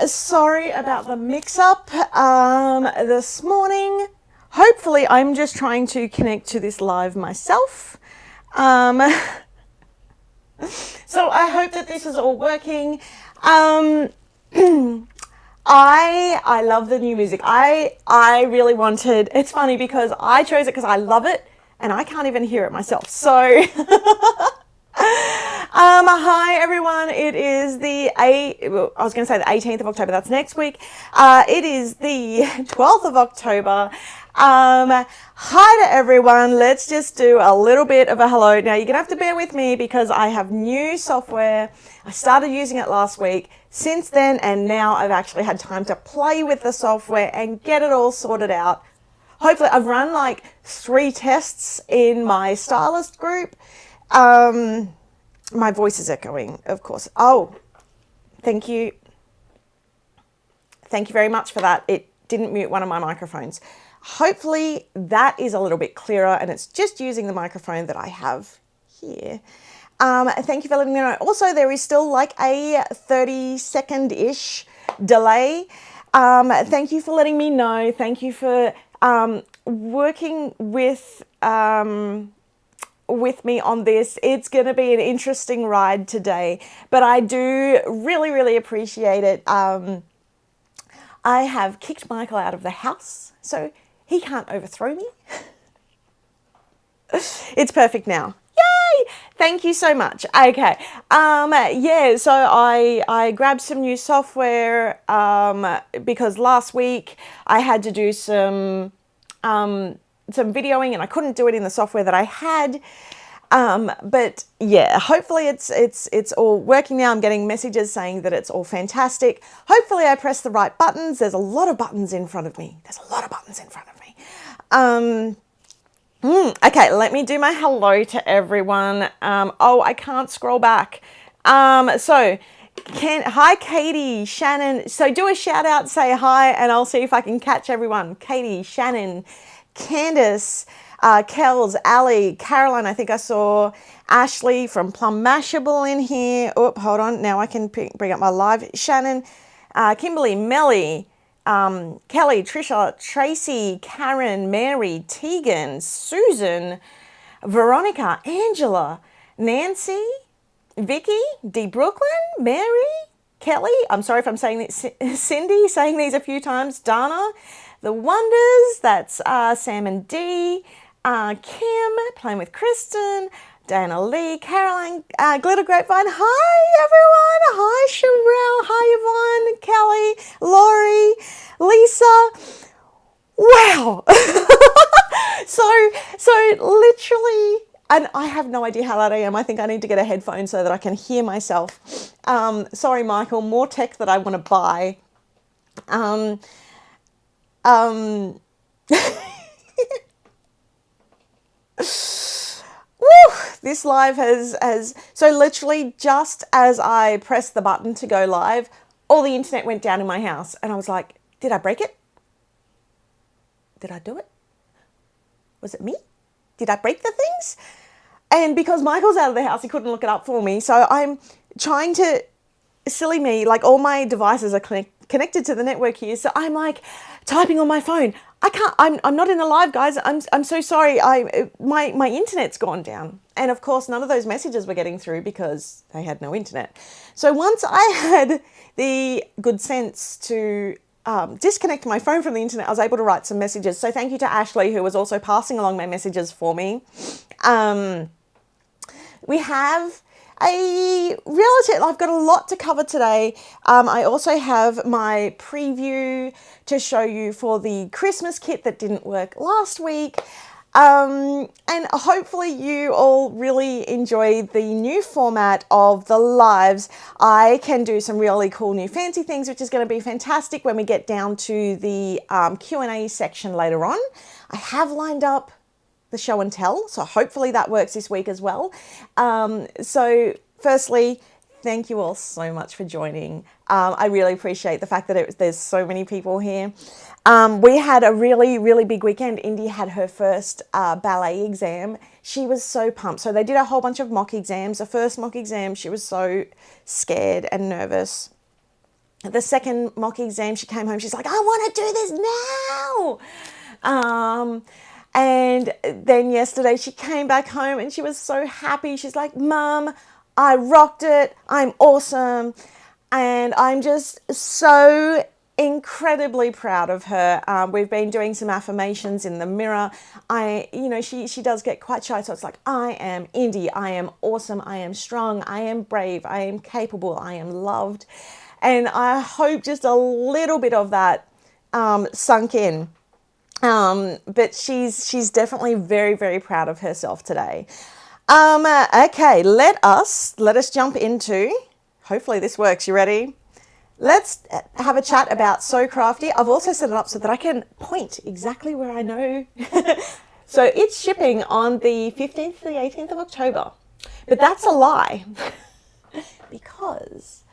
Sorry about the mix-up this morning. Hopefully, I'm just trying to connect to this live myself. So I hope that this is all working. I love the new music. I really wanted. It's funny because I chose it because I love it, and I can't even hear it myself. So. Hi everyone, it is the 18th of October, that's next week. It is the 12th of October. Hi to everyone, let's just do a little bit of a hello. Now you're gonna have to bear with me because I have new software. I started using it last week. Since then and now I've actually had time to play with the software and get it all sorted out. Hopefully I've run like 3 tests in my stylist group. My voice is echoing, of course. Oh, thank you. Thank you very much for that. It didn't mute one of my microphones. Hopefully that is a little bit clearer and it's just using the microphone that I have here. Thank you for letting me know. Also, there is still like a 30-second-ish delay. Thank you for letting me know. Thank you for working with me on this. It's going to be an interesting ride today, but I do really, really appreciate it. I have kicked Michael out of the house, so he can't overthrow me. It's perfect now. Yay! Thank you so much. Okay. Yeah, so I grabbed some new software because last week I had to do some videoing and I couldn't do it in the software that I had. But yeah, hopefully it's all working now. I'm getting messages saying that it's all fantastic. Hopefully I press the right buttons. There's a lot of buttons in front of me. Okay, let me do my hello to everyone. Oh, I can't scroll back. Hi Katie, Shannon. So do a shout out, say hi, and I'll see if I can catch everyone. Katie, Shannon, Candace, Kells, Ali, Caroline, I think I saw Ashley from Plum Mashable in here. Oh, hold on. Now I can bring up my live. Shannon, Kimberly, Melly, Kelly, Trisha, Tracy, Karen, Mary, Tegan, Susan, Veronica, Angela, Nancy, Vicky, Dee Brooklyn, Mary, Kelly. I'm sorry if I'm saying this. Cindy, saying these a few times. Dana, The Wonders, that's Sam and Dee, Kim, Playing with Kristen, Dana Lee, Caroline, Glitter Grapevine, hi everyone, hi Sherelle, hi Yvonne, Kelly, Laurie, Lisa, wow. So literally, and I have no idea how loud I am. I think I need to get a headphone so that I can hear myself. Sorry, Michael, more tech that I want to buy. Woo, this live has so literally just as I pressed the button to go live, all the internet went down in my house and I was like, did I break it? Did I do it? Was it me? Did I break the things? And because Michael's out of the house, he couldn't look it up for me. So I'm trying to, silly me, like all my devices are connected to the network here. So I'm like typing on my phone. I can't, I'm not in the live, guys. I'm so sorry. My internet's gone down. And of course, none of those messages were getting through because they had no internet. So once I had the good sense to disconnect my phone from the internet, I was able to write some messages. So thank you to Ashley, who was also passing along my messages for me. We have I've got a lot to cover today. I also have my preview to show you for the Christmas kit that didn't work last week. And hopefully you all really enjoy the new format of the lives. I can do some really cool new fancy things, which is going to be fantastic when we get down to the Q&A section later on. I have lined up the show and tell, so hopefully that works this week as well. So firstly, thank you all so much for joining. I really appreciate the fact that there's so many people here. We had a really, really big weekend. Indy had her first ballet exam. She was so pumped. So they did a whole bunch of mock exams. The first mock exam, she was so scared and nervous. the second mock exam, she came home, she's like, I want to do this now. And then yesterday she came back home and she was so happy. She's like, Mum, I rocked it. I'm awesome. And I'm just so incredibly proud of her. We've been doing some affirmations in the mirror. She does get quite shy. So it's like, I am Indy. I am awesome. I am strong. I am brave. I am capable. I am loved. And I hope just a little bit of that sunk in. But she's definitely very, very proud of herself today. Okay, let us jump into, hopefully this works. You ready? Let's have a chat about So Crafty. I've also set it up so that I can point exactly where I know. So it's shipping on the 15th to the 18th of October. But that's a lie. Because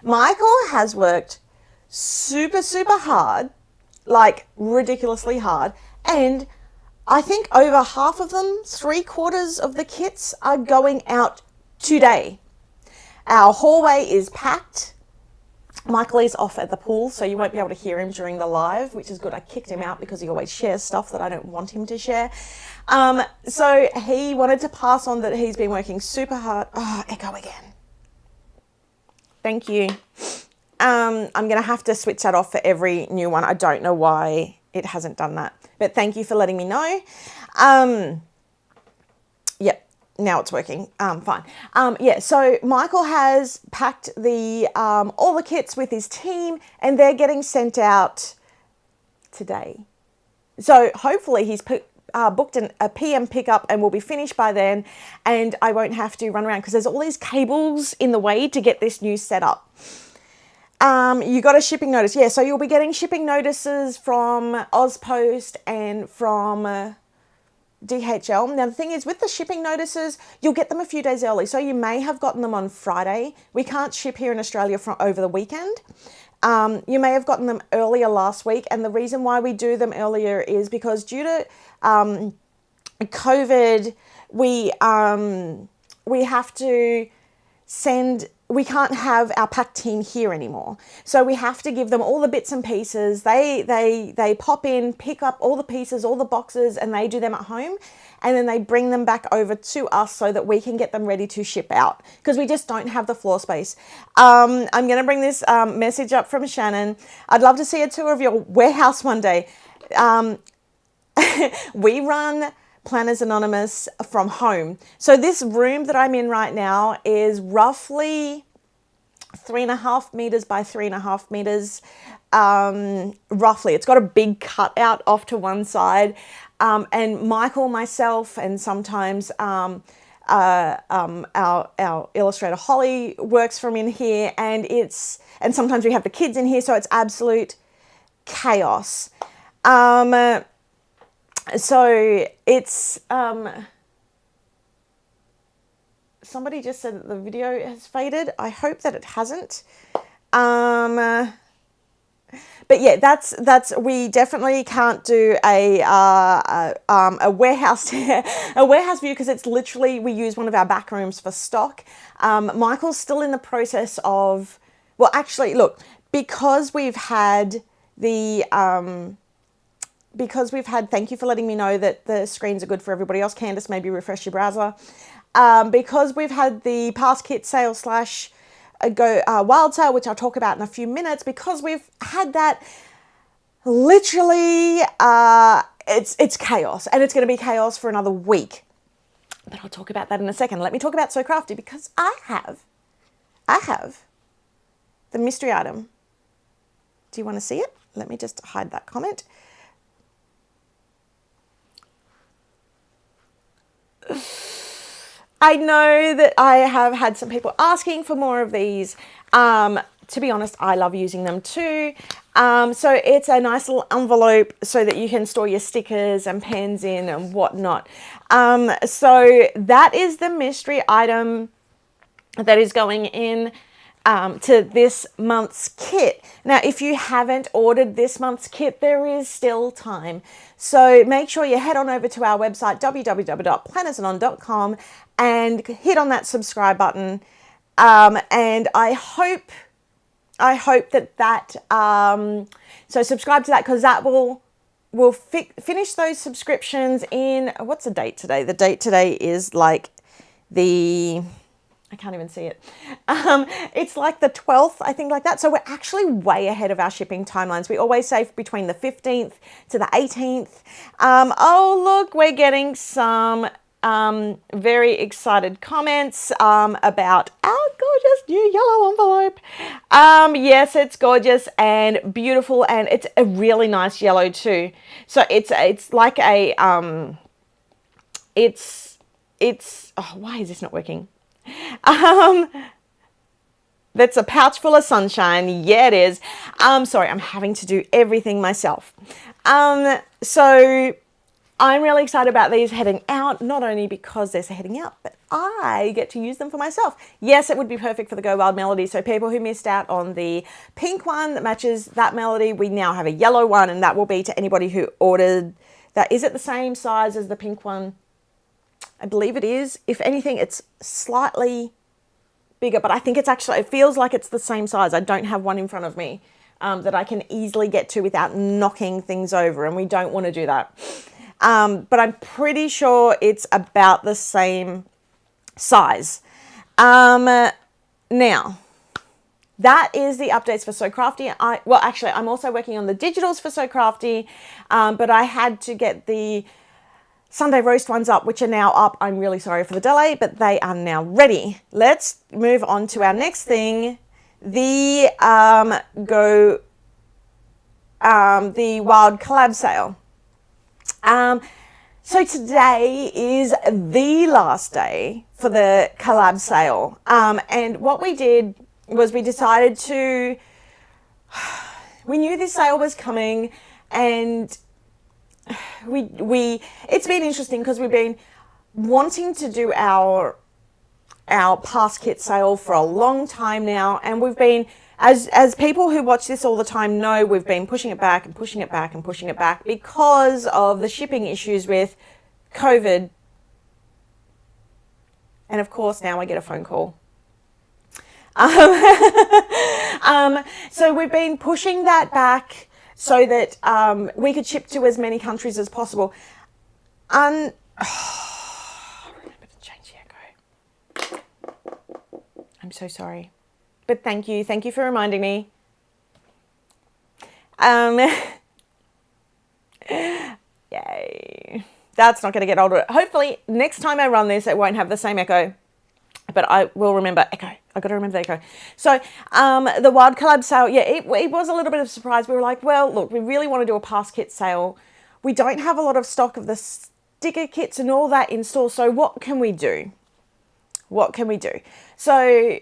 Michael has worked super, super hard, like ridiculously hard. And I think over half of them, 3/4 of the kits are going out today. Our hallway is packed. Michael is off at the pool, so you won't be able to hear him during the live, which is good. I kicked him out because he always shares stuff that I don't want him to share. So he wanted to pass on that he's been working super hard. Oh, echo again. Thank you. I'm going to have to switch that off for every new one. I don't know why it hasn't done that, but thank you for letting me know. Yep. Now it's working. Fine. So Michael has packed all the kits with his team and they're getting sent out today. So hopefully he's booked a PM pickup and will be finished by then, and I won't have to run around because there's all these cables in the way to get this new set up. You got a shipping notice. Yeah, so you'll be getting shipping notices from Ozpost and from DHL. Now the thing is, with the shipping notices, you'll get them a few days early. So you may have gotten them on Friday. We can't ship here in Australia from over the weekend. You may have gotten them earlier last week, and the reason why we do them earlier is because due to COVID, we have to we can't have our pack team here anymore. So we have to give them all the bits and pieces. They pop in, pick up all the pieces, all the boxes, and they do them at home. And then they bring them back over to us so that we can get them ready to ship out, because we just don't have the floor space. I'm going to bring this message up from Shannon. I'd love to see a tour of your warehouse one day. We run Planners Anonymous from home. So this room that I'm in right now is roughly 3.5 meters by 3.5 meters. Roughly, it's got a big cutout off to one side. And Michael, myself, and sometimes our illustrator Holly works from in here, and sometimes we have the kids in here, so it's absolute chaos. So it's, somebody just said that the video has faded. I hope that it hasn't. But yeah, that's we definitely can't do a warehouse a warehouse view, because it's literally, we use one of our back rooms for stock. Michael's still in the process of, well, actually, look, because we've had, thank you for letting me know that the screens are good for everybody else. Candace, maybe refresh your browser. Because we've had the past kit sale / wild sale, which I'll talk about in a few minutes, because we've had that, literally, it's chaos, and it's going to be chaos for another week. But I'll talk about that in a second. Let me talk about So Crafty, because I have the mystery item. Do you want to see it? Let me just hide that comment. I know that I have had some people asking for more of these. To be honest, I love using them too. So it's a nice little envelope so that you can store your stickers and pens in and whatnot. So that is the mystery item that is going in to this month's kit. Now, if you haven't ordered this month's kit, there is still time. So make sure you head on over to our website, www.plannersanon.com, and hit on that subscribe button. And I hope I hope that so subscribe to that, because that will finish those subscriptions in, what's the date today? The date today is like I can't even see it. It's like the 12th, I think, like that. So we're actually way ahead of our shipping timelines. We always say between the 15th to the 18th. Oh, look, we're getting some very excited comments about our gorgeous new yellow envelope. Yes, it's gorgeous and beautiful, and it's a really nice yellow too. So it's like a it's oh, why is this not working? That's a pouch full of sunshine. Yeah, it is. Sorry, I'm having to do everything myself. So I'm really excited about these heading out, not only because they're heading out, but I get to use them for myself. Yes, it would be perfect for the Go Wild melody. So people who missed out on the pink one that matches that melody, we now have a yellow one, and that will be to anybody who ordered that. Is it the same size as the pink one? I believe it is. If anything, it's slightly bigger, but I think it's actually, it feels like it's the same size. I don't have one in front of me that I can easily get to without knocking things over, and we don't want to do that. But I'm pretty sure it's about the same size. Now, that is the updates for So Crafty. Well, actually, I'm also working on the digitals for So Crafty, but I had to get the Sunday roast ones up, which are now up. I'm really sorry for the delay, but they are now ready. Let's move on to our next thing, the the Wild collab sale. So today is the last day for the collab sale. And what we did was we decided to, we knew this sale was coming, and it's been interesting because we've been wanting to do our past kit sale for a long time now, and we've been, as people who watch this all the time know, we've been pushing it back and pushing it back and pushing it back because of the shipping issues with COVID. And of course, now I get a phone call. So we've been pushing that back so that we could ship to as many countries as possible. Remember to change the echo. I'm so sorry. But thank you for reminding me. Yay. That's not going to get older. Hopefully, next time I run this, it won't have the same echo. But I will remember echo. I've got to remember the echo. So the Wild Collab sale, yeah, it was a little bit of a surprise. We were like, well, look, we really want to do a past kit sale. We don't have a lot of stock of the sticker kits and all that in store. So what can we do? What can we do? So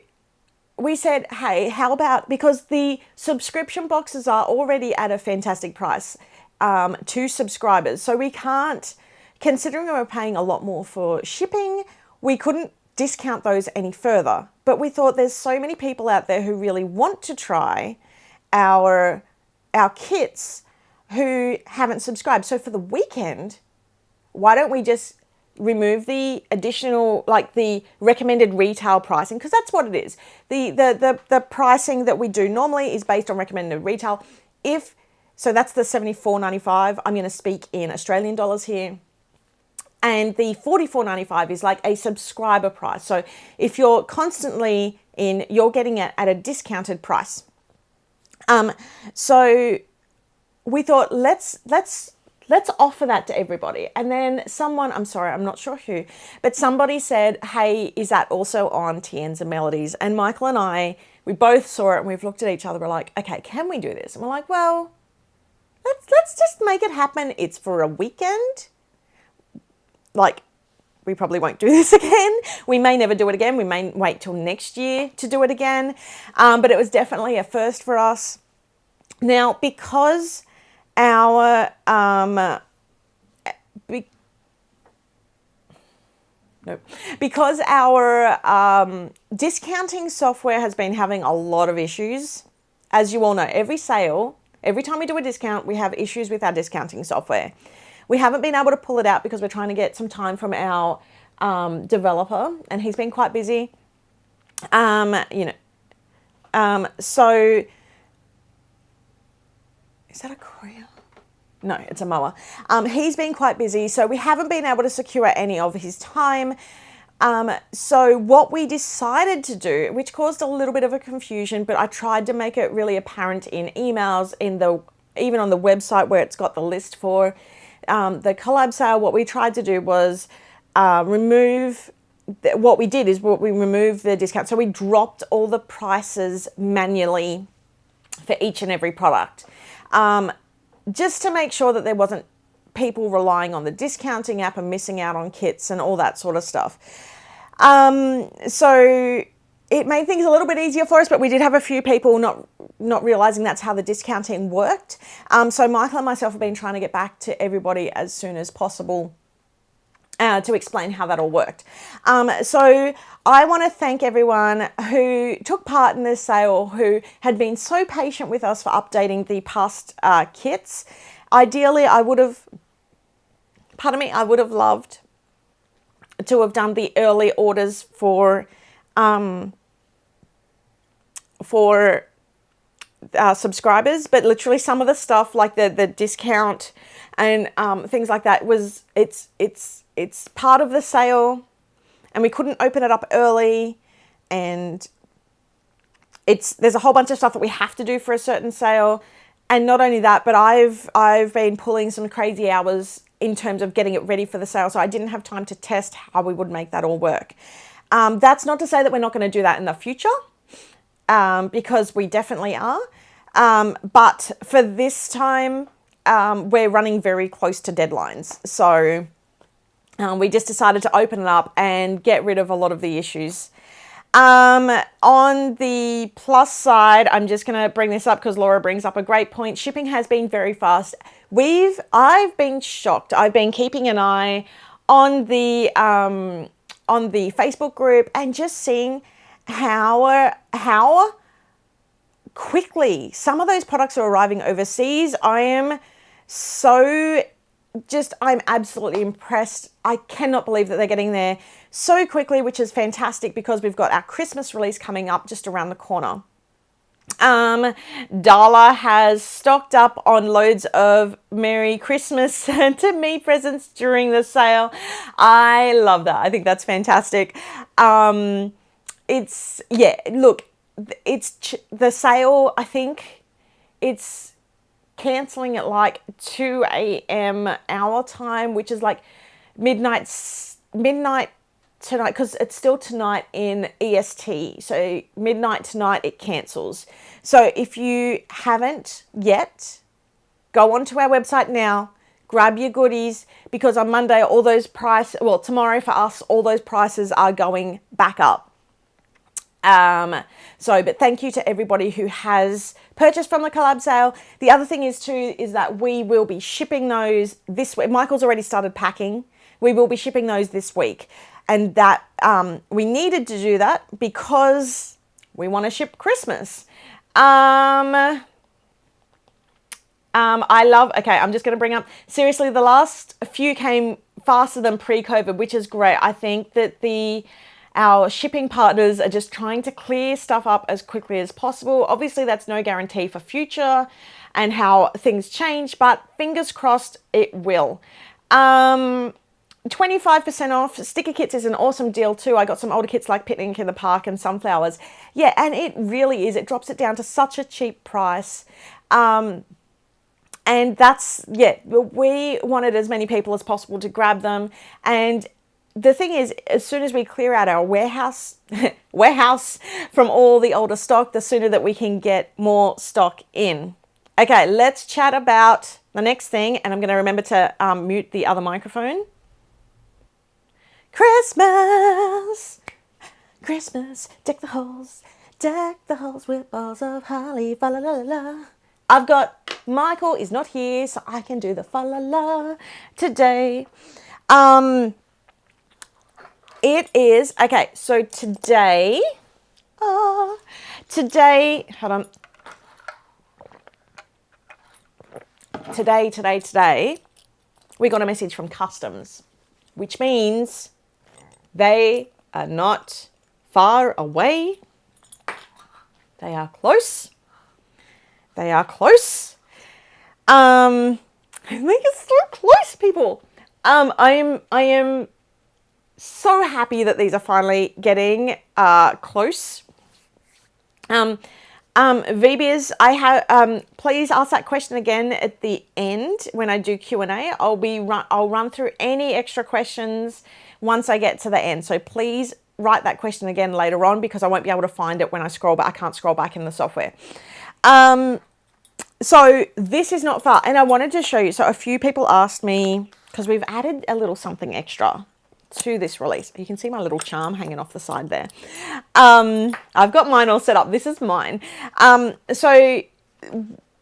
we said, hey, how about, because the subscription boxes are already at a fantastic price to subscribers. So we can't, considering we're paying a lot more for shipping, we couldn't discount those any further. But we thought there's so many people out there who really want to try our kits who haven't subscribed. So for the weekend, why don't we just remove the additional, like the recommended retail pricing, because that's what it is. The pricing that we do normally is based on recommended retail. So that's the $74.95. I'm going to speak in Australian dollars here. And the $44.95 is like a subscriber price. So if you're constantly in, you're getting it at a discounted price. So we thought, let's offer that to everybody. And then someone, I'm sorry, I'm not sure who, but somebody said, hey, is that also on TNs and Melodies? And Michael and I, we both saw it and we've looked at each other. We're like, okay, can we do this? And we're like, well, let's just make it happen. It's for a weekend. Like, we probably won't do this again. We may never do it again. We may wait till next year to do it again. But it was definitely a first for us. Now, because our discounting software has been having a lot of issues. As you all know, every sale, every time we do a discount, we have issues with our discounting software. We haven't been able to pull it out because we're trying to get some time from our developer, and he's been quite busy. So is that a courier? No, it's a mower. He's been quite busy, so we haven't been able to secure any of his time. So what we decided to do, which caused a little bit of a confusion, but I tried to make it really apparent in emails, even on the website where it's got the list for the collab sale, what we tried to do was removed the discount. So we dropped all the prices manually for each and every product, just to make sure that there wasn't people relying on the discounting app and missing out on kits and all that sort of stuff. So it made things a little bit easier for us, but we did have a few people not realizing that's how the discounting worked. So Michael and myself have been trying to get back to everybody as soon as possible to explain how that all worked. So I want to thank everyone who took part in this sale, who had been so patient with us for updating the past kits. Ideally, I would have loved to have done the early orders for subscribers, but literally some of the stuff like the discount and things like that it's part of the sale, and we couldn't open it up early, and there's a whole bunch of stuff that we have to do for a certain sale. And not only that, but I've been pulling some crazy hours in terms of getting it ready for the sale, so I didn't have time to test how we would make that all work. That's not to say that we're not going to do that in the future, because we definitely are. But for this time, we're running very close to deadlines. So we just decided to open it up and get rid of a lot of the issues. On the plus side, I'm just going to bring this up because Laura brings up a great point. Shipping has been very fast. I've been shocked. I've been keeping an eye on the Facebook group and just seeing how quickly some of those products are arriving overseas. I'm absolutely impressed. I cannot believe that they're getting there so quickly, which is fantastic because we've got our Christmas release coming up just around the corner. Darla has stocked up on loads of Merry Christmas to me presents during the sale. I love that. I think that's fantastic. It's the sale. I think it's cancelling at like 2 a.m. our time, which is like midnight tonight, because it's still tonight in EST. So midnight tonight it cancels. So if you haven't yet, go onto our website now, grab your goodies, because on Monday tomorrow for us, all those prices are going back up. But thank you to everybody who has purchased from the collab sale. The other thing is that we will be shipping those this week. Michael's already started packing. We will be shipping those this week. And that we needed to do that because we want to ship Christmas. I'm just going to bring up, seriously, the last few came faster than pre-COVID, which is great. I think that our shipping partners are just trying to clear stuff up as quickly as possible. Obviously, that's no guarantee for future and how things change, but fingers crossed it will. 25% off. Sticker kits is an awesome deal too. I got some older kits like Picnic in the Park and Sunflowers. Yeah, and it really is. It drops it down to such a cheap price. And we wanted as many people as possible to grab them. And the thing is, as soon as we clear out our warehouse from all the older stock, the sooner that we can get more stock in. Okay, let's chat about the next thing. And I'm going to remember to mute the other microphone. Christmas, deck the halls with balls of holly, fa la la la. Michael is not here, so I can do the fa la la today. It is, okay, so today, hold on. Today, we got a message from customs, which means they are not far away. They are close. They are close. I think it's so close, people. I am so happy that these are finally getting close. VBiz, I have please ask that question again at the end when I do Q&A. I'll run through any extra questions once I get to the end. So please write that question again later on, because I won't be able to find it when I scroll back. I can't scroll back in the software. So this is not far, and I wanted to show you. So a few people asked me, because we've added a little something extra to this release. You can see my little charm hanging off the side there. I've got mine all set up. This is mine. So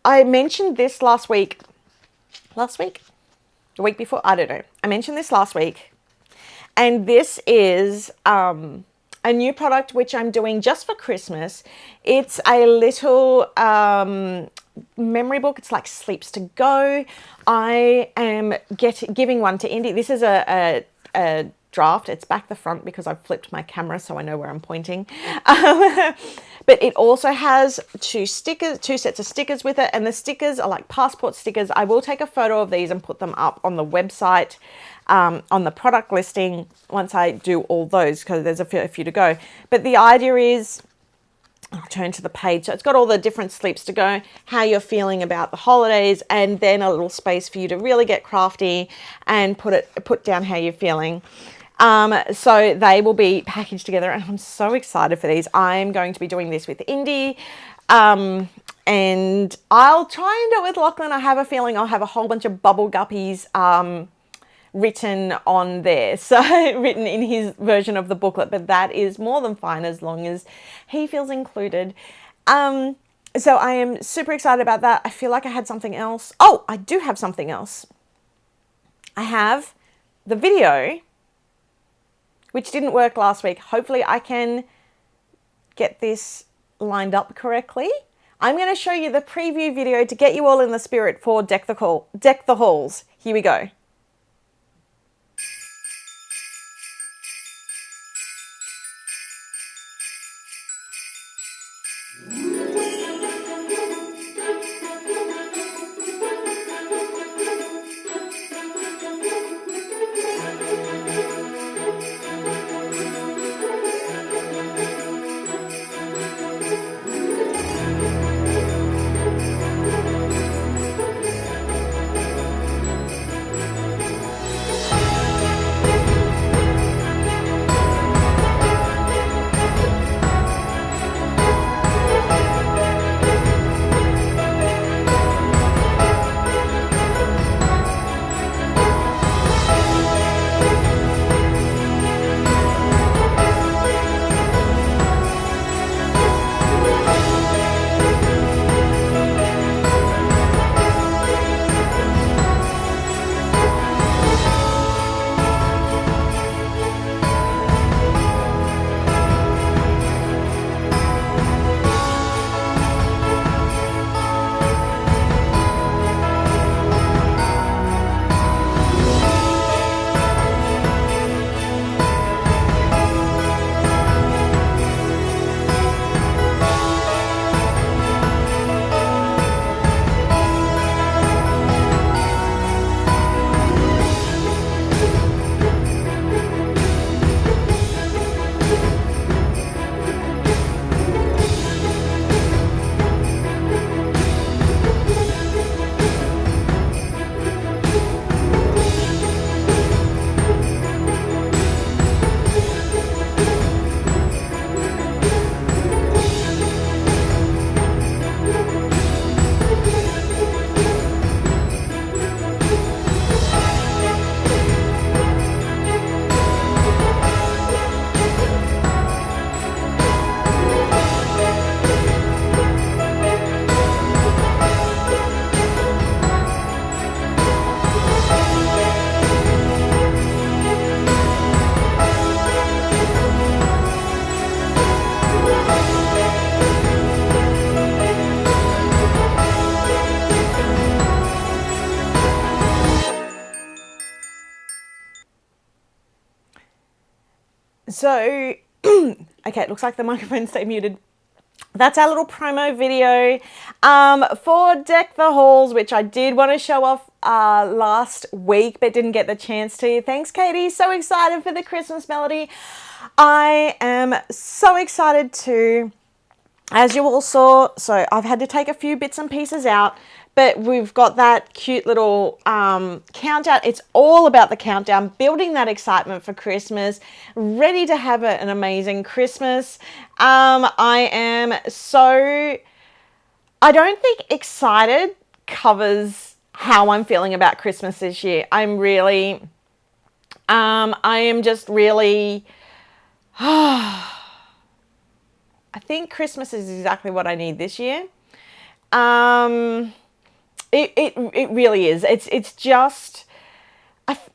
I mentioned this last week, the week before, I don't know. I mentioned this last week, and this is a new product which I'm doing just for Christmas. It's a little memory book. It's like Sleeps to Go. I am giving one to Indy. This is a draft. It's back the front because I've flipped my camera so I know where I'm pointing. But it also has two sets of stickers with it, and the stickers are like passport stickers. I will take a photo of these and put them up on the website, on the product listing once I do all those, because there's a few to go. But the idea is, I'll turn to the page. So it's got all the different sleeps to go, how you're feeling about the holidays, and then a little space for you to really get crafty and put down how you're feeling. So they will be packaged together, and I'm so excited for these. I'm going to be doing this with Indy, and I'll try and do it with Lachlan. I have a feeling I'll have a whole bunch of bubble guppies written on there, so written in his version of the booklet, but that is more than fine as long as he feels included. So I am super excited about that. I feel like I had something else. Oh, I do have something else. I have the video, which didn't work last week. Hopefully I can get this lined up correctly. I'm going to show you the preview video to get you all in the spirit for Deck the Halls. Here we go. So, okay, it looks like the microphone stayed muted. that's our little promo video for Deck the Halls, which I did want to show off last week, but didn't get the chance to. Thanks, Katie. So excited for the Christmas melody. I am so excited too. As you all saw, so I've had to take a few bits and pieces out, but we've got that cute little countdown. It's all about the countdown, building that excitement for Christmas, ready to have an amazing Christmas. I am so, I don't think excited covers how I'm feeling about Christmas this year. I'm really, I am just really, I think Christmas is exactly what I need this year. It really is. It's just,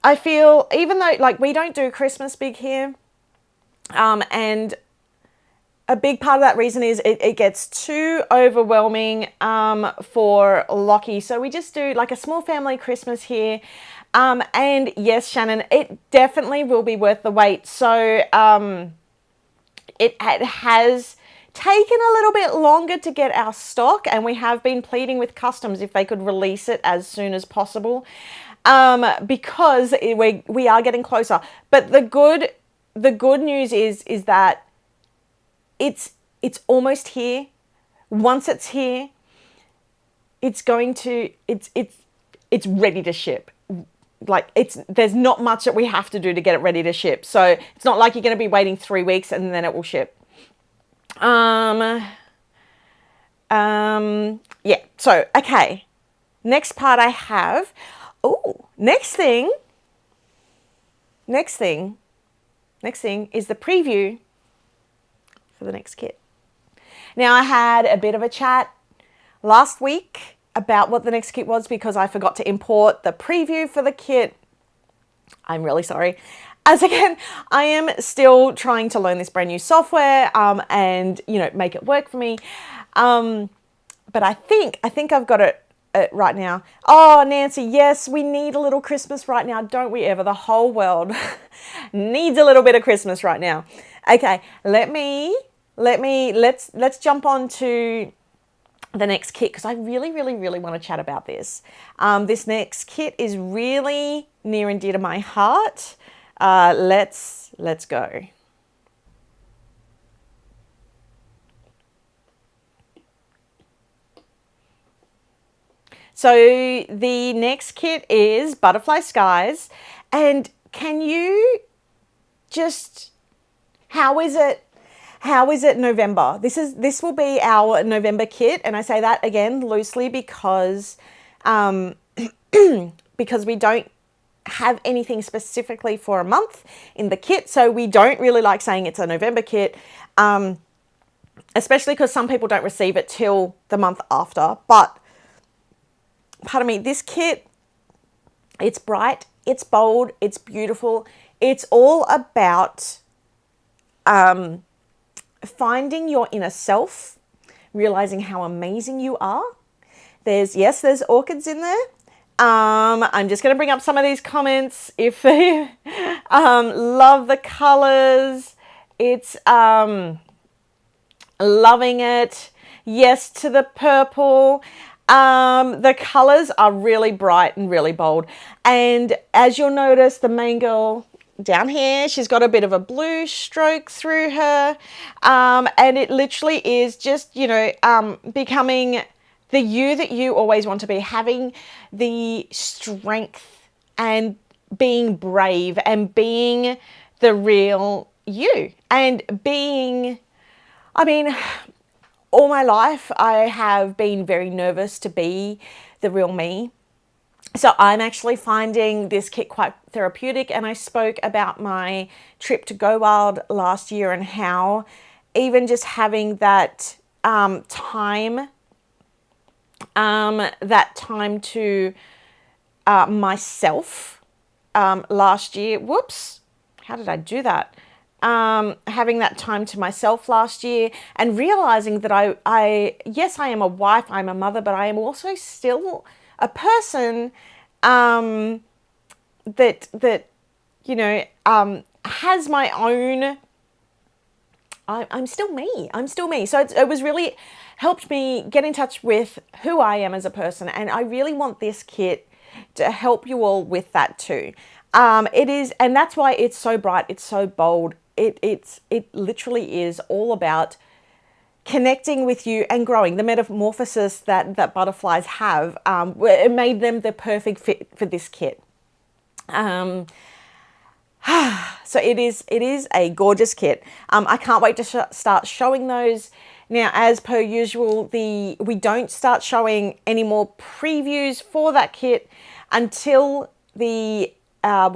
I feel, even though like we don't do Christmas big here, and a big part of that reason is it gets too overwhelming for Lockie. So we just do like a small family Christmas here. And yes, Shannon, it definitely will be worth the wait. So it has taken a little bit longer to get our stock, and we have been pleading with customs if they could release it as soon as possible, because we are getting closer. But the good news is that it's almost here. Once it's here, it's ready to ship. Like there's not much that we have to do to get it ready to ship. So it's not like you're going to be waiting 3 weeks and then it will ship. Yeah, so, okay. Next part I have, next thing is the preview for the next kit. Now, I had a bit of a chat last week about what the next kit was because I forgot to import the preview for the kit. I'm really sorry. As again, I am still trying to learn this brand new software and, you know, make it work for me. But I think I've got it right now. Oh, Nancy, yes, we need a little Christmas right now, don't we ever? The whole world needs a little bit of Christmas right now. Okay, let's jump on to the next kit because I really want to chat about this. This next kit is really near and dear to my heart. Let's go. So the next kit is Butterfly Skies, and can you just, how is it November? This will be our November kit, and I say that again loosely because because we don't have anything specifically for a month in the kit, so we don't really like saying it's a November kit, especially because some people don't receive it till the month after. But pardon me, this kit, it's bright, it's bold, it's beautiful. It's all about finding your inner self, realizing how amazing you are. There's orchids in there. I'm just going to bring up some of these comments. If they love the colors, it's loving it. Yes to the purple. The colors are really bright and really bold. And as you'll notice, the main girl down here, she's got a bit of a blue stroke through her. And it literally is just, you know, becoming the you that you always want to be, having the strength and being brave and being the real you. And being, I mean, all my life I have been very nervous to be the real me. So I'm actually finding this kit quite therapeutic, and I spoke about my trip to Go Wild last year and how even just having that time to myself last year. Whoops, how did I do that? Having that time to myself last year and realizing that yes, I am a wife, I'm a mother, but I am also still a person that you know has my own I'm still me. I'm still me. So it was really helped me get in touch with who I am as a person. And I really want this kit to help you all with that too. It is, and that's why it's so bright. It's so bold. It literally is all about connecting with you and growing. The metamorphosis that butterflies have, it made them the perfect fit for this kit. So it is a gorgeous kit. I can't wait to start showing those. Now, as per usual, we don't start showing any more previews for that kit until we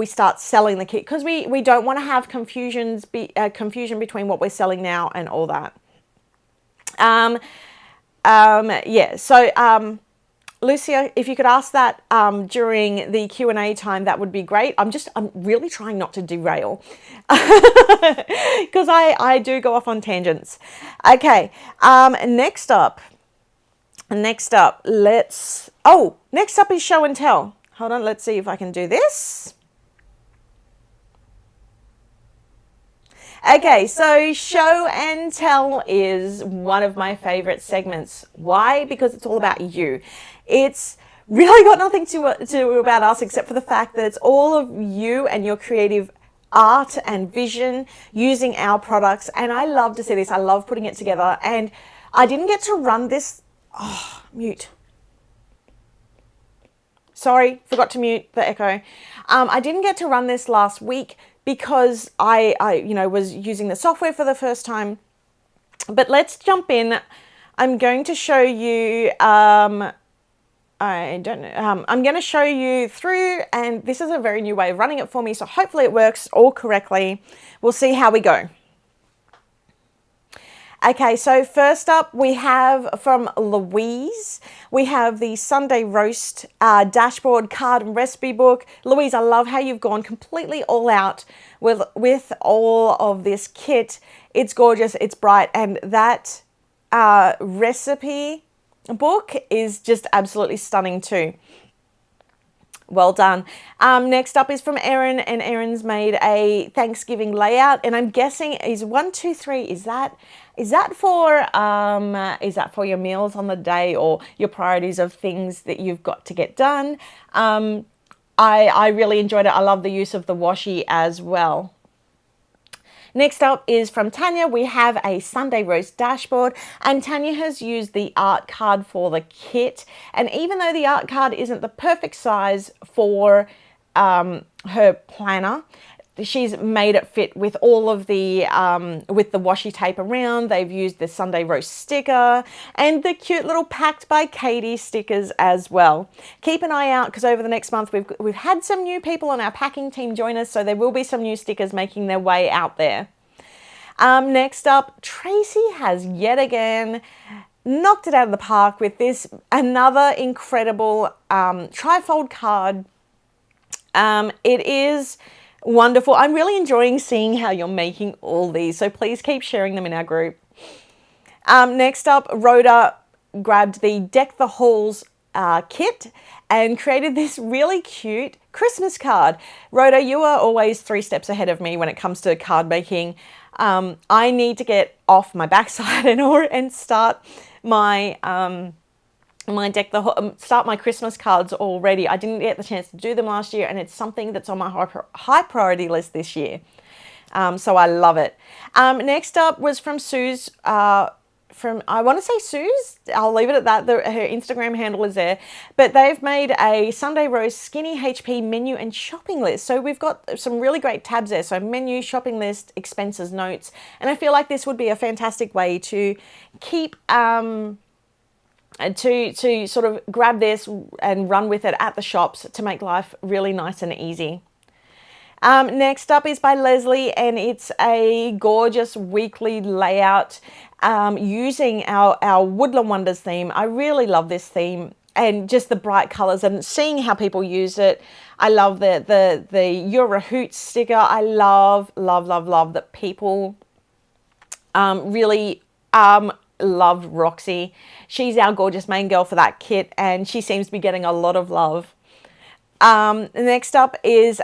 start selling the kit, because we don't want to have confusion between what we're selling now and all that. Yeah, so Lucia, if you could ask that during the Q&A time, that would be great. I'm really trying not to derail because I do go off on tangents. Okay, next up, next up is show and tell. Hold on, let's see if I can do this. Okay, so show and tell is one of my favorite segments. Why? Because it's all about you. It's really got nothing to do about us, except for the fact that it's all of you and your creative art and vision using our products. And I love to see this. I love putting it together. And I didn't get to run this. Oh, mute. Sorry, forgot to mute the echo. I didn't get to run this last week because I was using the software for the first time. But let's jump in. I'm going to show you, I'm going to show you through, and this is a very new way of running it for me, so hopefully it works all correctly. We'll see how we go. Okay, so first up we have from Louise, we have the Sunday Roast dashboard card and recipe book. Louise, I love how you've gone completely all out with all of this kit. It's gorgeous, it's bright, and that recipe book is just absolutely stunning too. Well done. Next up is from Erin, and Erin's made a Thanksgiving layout, and I'm guessing is 1, 2, 3. Is that for your meals on the day or your priorities of things that you've got to get done? I really enjoyed it. I love the use of the washi as well. Next up is from Tanya. We have a Sunday Roast dashboard, and Tanya has used the art card for the kit. And even though the art card isn't the perfect size for her planner, she's made it fit with all of the with the washi tape around. They've used the Sunday Roast sticker and the cute little Packed by Katie stickers as well. Keep an eye out, because over the next month we've had some new people on our packing team join us, so there will be some new stickers making their way out there. Next up, Tracy has yet again knocked it out of the park with this another incredible trifold card. It is wonderful. I'm really enjoying seeing how you're making all these, so please keep sharing them in our group. Next up, Rhoda grabbed the Deck the Halls kit and created this really cute Christmas card. Rhoda, you are always 3 steps ahead of me when it comes to card making. I need to get off my backside and start my start my Christmas cards already. I didn't get the chance to do them last year, and it's something that's on my high priority list this year. So I love it. Next up was from Suze. I want to say Suze. I'll leave it at that. Her Instagram handle is there. But they've made a Sunday Roast Skinny HP menu and shopping list. So we've got some really great tabs there. So menu, shopping list, expenses, notes. And I feel like this would be a fantastic way to keep to sort of grab this and run with it at the shops to make life really nice and easy. Next up is by Leslie, and it's a gorgeous weekly layout using our Woodland Wonders theme. I really love this theme and just the bright colors and seeing how people use it. I love the You're a Hoot sticker. I love that people really loved Roxy. She's our gorgeous main girl for that kit, and she seems to be getting a lot of love. Next up is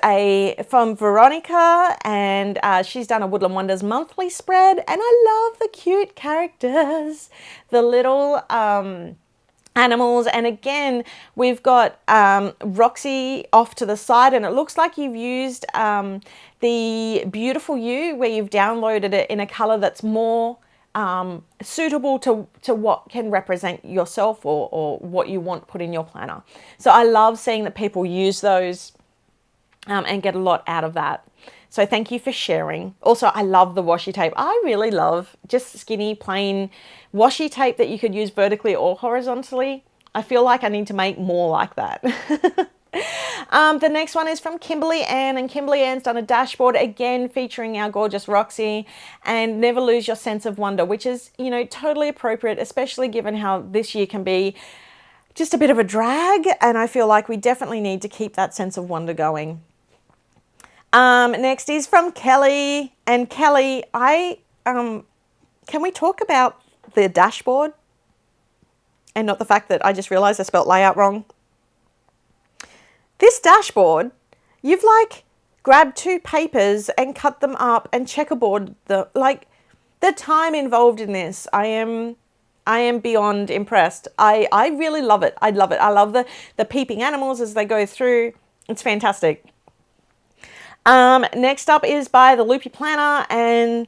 from Veronica, and she's done a Woodland Wonders monthly spread, and I love the cute characters, the little animals. And again, we've got Roxy off to the side, and it looks like you've used the Beautiful You, where you've downloaded it in a color that's more suitable to what can represent yourself or what you want put in your planner. So I love seeing that people use those and get a lot out of that. So thank you for sharing. Also, I love the washi tape. I really love just skinny, plain washi tape that you could use vertically or horizontally. I feel like I need to make more like that. The next one is from Kimberly Ann, and Kimberly Ann's done a dashboard, again featuring our gorgeous Roxy, and never lose your sense of wonder, which is, you know, totally appropriate, especially given how this year can be just a bit of a drag, and I feel like we definitely need to keep that sense of wonder going. Next is from Kelly, and Kelly, can we talk about the dashboard and not the fact that I just realized I spelt layout wrong? This dashboard, you've like grabbed two papers and cut them up and checkerboard the time involved in this. I am beyond impressed. I really love it. I love it. I love the peeping animals as they go through. It's fantastic. Next up is by the Loopy Planner, and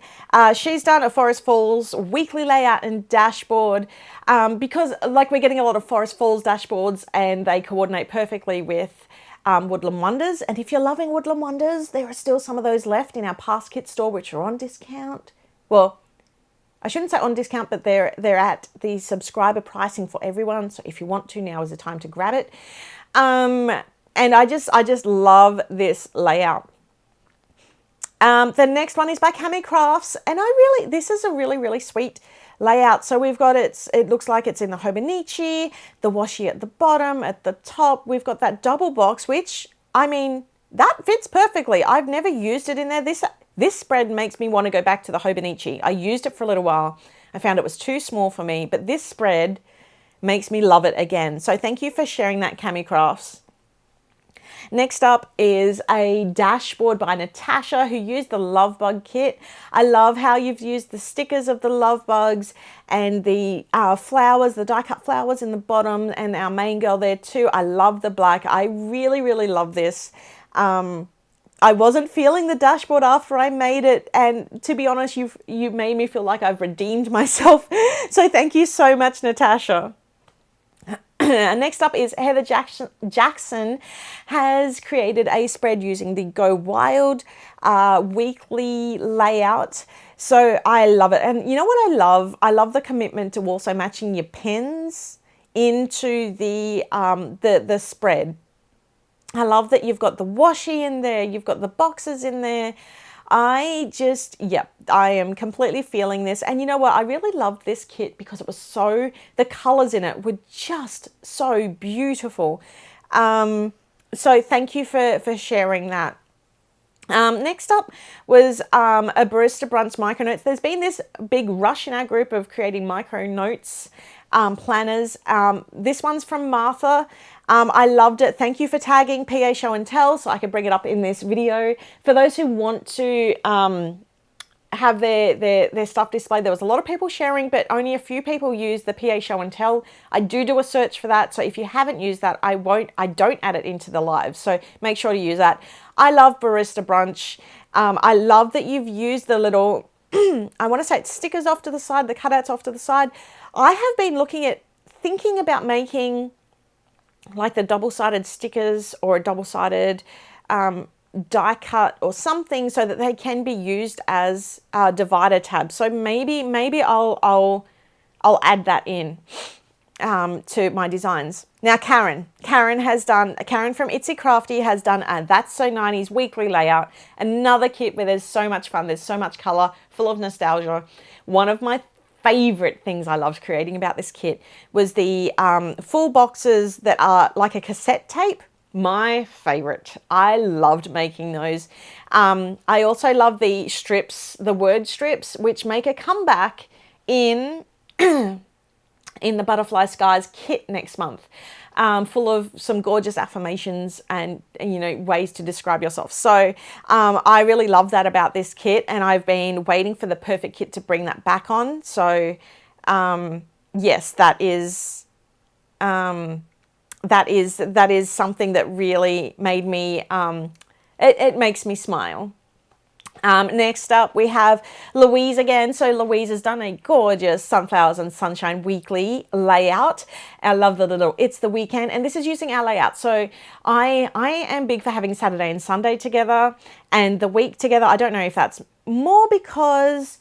she's done a Forest Falls weekly layout and dashboard because like we're getting a lot of Forest Falls dashboards and they coordinate perfectly with Woodland Wonders. And if you're loving Woodland Wonders, there are still some of those left in our past kit store, which are on discount. Well, I shouldn't say on discount, but they're at the subscriber pricing for everyone. So if you want to, now is the time to grab it. And I just love this layout. The next one is by Cami Crafts, and this is a really, really sweet layout. So we've got it looks like it's in the Hobonichi, the washi at the bottom, at the top. We've got that double box, which, I mean, that fits perfectly. I've never used it in there. This spread makes me want to go back to the Hobonichi. I used it for a little while. I found it was too small for me, but this spread makes me love it again. So thank you for sharing that, Cami Crafts. Next up is a dashboard by Natasha, who used the Love Bug kit. I love how you've used the stickers of the Love Bugs and the flowers, the die cut flowers in the bottom, and our main girl there too. I love the black. I really, really love this. I wasn't feeling the dashboard after I made it, and to be honest, you made me feel like I've redeemed myself. So thank you so much, Natasha. Next up is Heather Jackson has created a spread using the Go Wild weekly layout. So I love it. And you know what I love? I love the commitment to also matching your pens into the spread. I love that you've got the washi in there, you've got the boxes in there. I am completely feeling this. And you know what? I really loved this kit because it was the colors in it were just so beautiful. So thank you for sharing that. Next up was a Barista Brunch micro notes. There's been this big rush in our group of creating micro notes planners. This one's from Martha. I loved it. Thank you for tagging PA Show and Tell so I could bring it up in this video. For those who want to have their stuff displayed, there was a lot of people sharing, but only a few people use the PA Show and Tell. I do a search for that, so if you haven't used that, I don't add it into the live, so make sure to use that. I love Barista Brunch. I love that you've used the little, I want to say it's stickers off to the side, the cutouts off to the side. I have been thinking about making like the double-sided stickers or a double-sided die cut or something so that they can be used as divider tabs. So maybe I'll add that in to my designs. Now Karen from Itsy Crafty has done a That's So 90s weekly layout. Another kit where there's so much fun, there's so much color, full of nostalgia. One of my favorite things I loved creating about this kit was the full boxes that are like a cassette tape. My favorite. I loved making those. I also love the strips, the word strips, which make a comeback in in the Butterfly Skies kit next month, full of some gorgeous affirmations and, you know, ways to describe yourself. So I really love that about this kit, and I've been waiting for the perfect kit to bring that back on. So yes, that is something that really made me, it makes me smile. Next up, we have Louise again. So Louise has done a gorgeous Sunflowers and Sunshine weekly layout. I love the little, it's the weekend, and this is using our layout. So I am big for having Saturday and Sunday together and the week together. I don't know if that's more because